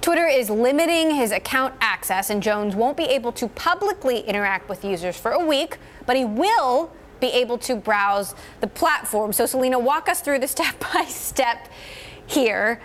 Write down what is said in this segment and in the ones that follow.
Twitter is limiting his account access, and Jones won't be able to publicly interact with users for a week, but he will be able to browse the platform. So, Selena, walk us through the step-by-step here.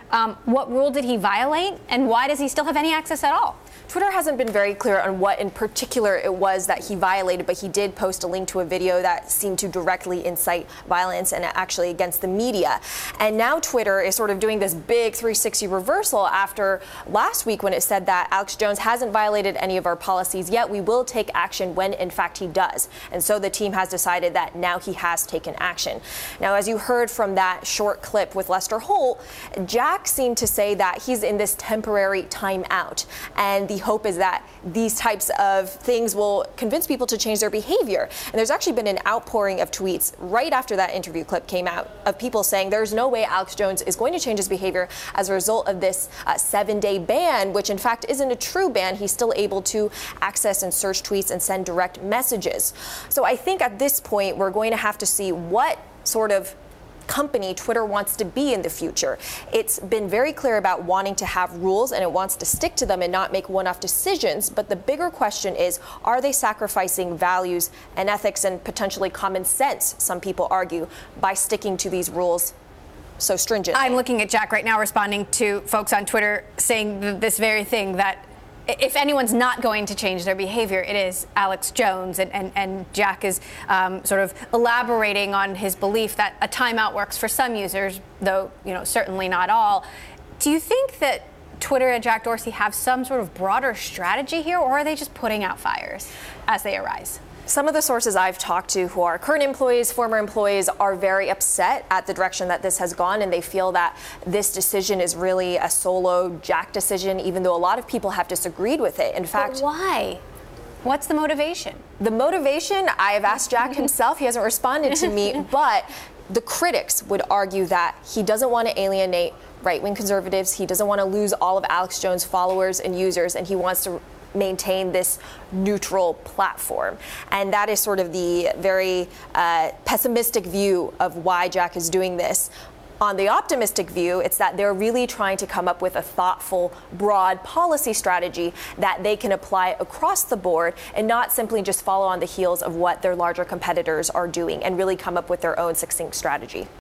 What rule did he violate, and why does he still have any access at all? Twitter hasn't been very clear on what in particular it was that he violated, but he did post a link to a video that seemed to directly incite violence and actually against the media. And now Twitter is sort of doing this big 360 reversal after last week when it said that Alex Jones hasn't violated any of our policies yet. We will take action when in fact he does. And so the team has decided that now he has taken action. Now, as you heard from that short clip with Lester Holt, Jack seemed to say that he's in this temporary timeout. And the hope is that these types of things will convince people to change their behavior. And there's actually been an outpouring of tweets right after that interview clip came out of people saying there's no way Alex Jones is going to change his behavior as a result of this 7-day ban, which in fact isn't a true ban. He's still able to access and search tweets and send direct messages. So I think at this point we're going to have to see what sort of company Twitter wants to be in the future. It's been very clear about wanting to have rules, and it wants to stick to them and not make one-off decisions. But the bigger question is, are they sacrificing values and ethics and potentially common sense, some people argue, by sticking to these rules so stringently? I'm looking at Jack right now responding to folks on Twitter saying this very thing, that if anyone's not going to change their behavior, it is Alex Jones. And Jack is sort of elaborating on his belief that a timeout works for some users, though, certainly not all. Do you think that Twitter and Jack Dorsey have some sort of broader strategy here, or are they just putting out fires as they arise? Some of the sources I've talked to who are current employees, former employees, are very upset at the direction that this has gone, and they feel that this decision is really a solo Jack decision, even though a lot of people have disagreed with it. In fact, but why? What's the motivation? The motivation, I have asked Jack himself. He hasn't responded to me, but the critics would argue that he doesn't want to alienate right-wing conservatives. He doesn't want to lose all of Alex Jones' followers and users, and he wants to maintain this neutral platform. And that is sort of the very pessimistic view of why Jack is doing this. On the optimistic view, it's that they're really trying to come up with a thoughtful, broad policy strategy that they can apply across the board and not simply just follow on the heels of what their larger competitors are doing, and really come up with their own succinct strategy.